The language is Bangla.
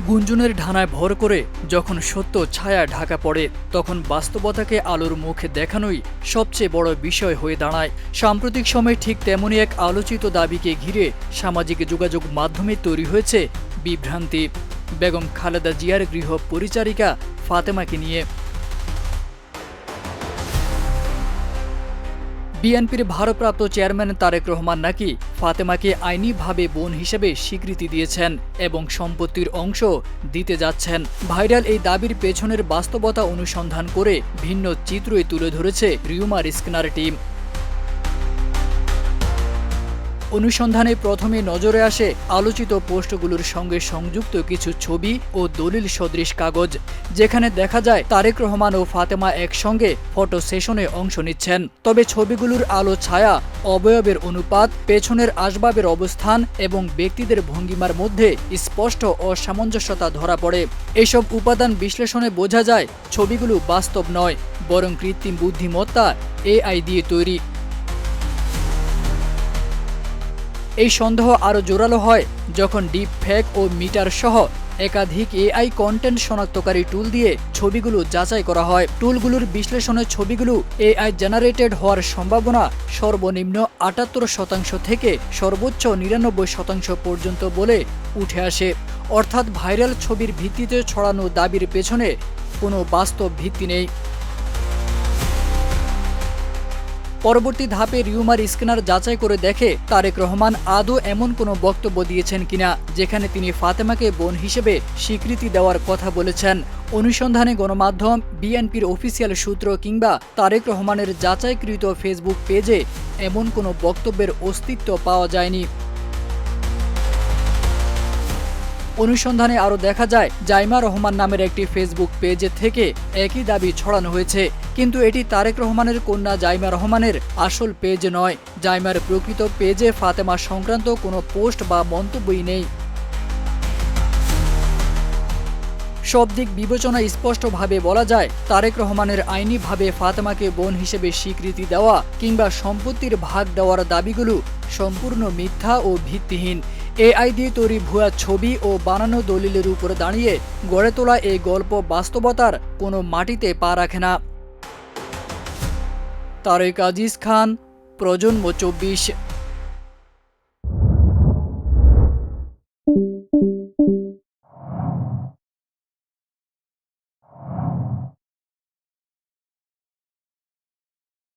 গুঞ্জনের ঢানায় ভর করে যখন সত্য ছায়া ঢাকা পড়ে তখন বাস্তবতাকে আলোর মুখে দেখানোই সবচেয়ে বড় বিষয় হয়ে দাঁড়ায়। সাম্প্রতিক সময়ে ঠিক তেমনই এক আলোচিত দাবিকে ঘিরে সামাজিক যোগাযোগ মাধ্যমে তৈরি হয়েছে বিভ্রান্তি বেগম খালেদা জিয়ার গৃহ পরিচারিকা ফাতেমাকে নিয়ে। বিএনপির ভারপ্রাপ্ত চেয়ারম্যান তারেক রহমান নাকি ফাতেমাকে আইনিভাবে বোন হিসেবে স্বীকৃতি দিয়েছেন এবং সম্পত্তির অংশ দিতে যাচ্ছেন। ভাইরাল এই দাবির পেছনের বাস্তবতা অনুসন্ধান করে ভিন্ন চিত্রই তুলে ধরেছে রিউমার স্ক্যানার টিম। অনুসন্ধানে প্রথমে নজরে আসে আলোচিত পোস্টগুলোর সঙ্গে সংযুক্ত কিছু ছবি ও দলিল সদৃশ কাগজ, যেখানে দেখা যায় তারেক রহমান ও ফাতেমা একসঙ্গে ফটো সেশনে অংশ নিচ্ছেন। তবে ছবিগুলোর আলো ছায়া, অবয়বের অনুপাত, পেছনের আসবাবের অবস্থান এবং ব্যক্তিদের ভঙ্গিমার মধ্যে স্পষ্ট অসামঞ্জস্যতা ধরা পড়ে। এসব উপাদান বিশ্লেষণে বোঝা যায় ছবিগুলো বাস্তব নয়, বরং কৃত্রিম বুদ্ধিমত্তা AI দিয়ে তৈরি। এই সন্দেহ আরও জোরালো হয় যখন ডিপ ফেক ও মিটার সহ একাধিক AI কন্টেন্ট শনাক্তকারী টুল দিয়ে ছবিগুলো যাচাই করা হয়। টুলগুলোর বিশ্লেষণে ছবিগুলো AI জেনারেটেড হওয়ার সম্ভাবনা সর্বনিম্ন ৭৮% থেকে সর্বোচ্চ ৯৯% পর্যন্ত বলে উঠে আসে। অর্থাৎ ভাইরাল ছবির ভিত্তিতে ছড়ানো দাবির পেছনে কোনো বাস্তব ভিত্তি নেই। পরবর্তী ধাপে রিউমার স্ক্যানার যাচাই করে দেখে তারেক রহমান আদৌ এমন কোনো বক্তব্য দিয়েছেন কিনা যেখানে তিনি ফাতেমাকে বোন হিসেবে স্বীকৃতি দেওয়ার কথা বলেছেন। অনুসন্ধানে গণমাধ্যম, বিএনপির অফিসিয়াল সূত্র কিংবা তারেক রহমানের যাচাইকৃত ফেসবুক পেজে এমন কোনো বক্তব্যের অস্তিত্ব পাওয়া যায়নি। অনুসন্ধানে আরও দেখা যায় জাইমা রহমান নামের একটি ফেসবুক পেজ থেকে একই দাবি ছড়ানো হয়েছে, কিন্তু এটি তারেক রহমানের কন্যা জাইমা রহমানের আসল পেজ নয়। জাইমার প্রকৃত পেজে ফাতেমা সংক্রান্ত কোনো পোস্ট বা মন্তব্যই নেই। সব দিক বিবেচনায় স্পষ্টভাবে বলা যায় তারেক রহমানের আইনিভাবে ফাতেমাকে বোন হিসেবে স্বীকৃতি দেওয়া কিংবা সম্পত্তির ভাগ দেওয়ার দাবিগুলো সম্পূর্ণ মিথ্যা ও ভিত্তিহীন। AI দিয়ে তৈরি ভুয়া ছবি ও বানানো দলিলের উপর দাঁড়িয়ে গড়ে তোলা এই গল্প বাস্তবতার কোনো মাটিতে পা রাখে না। তারেক আজিজ খান, প্রজন্ম ২৪।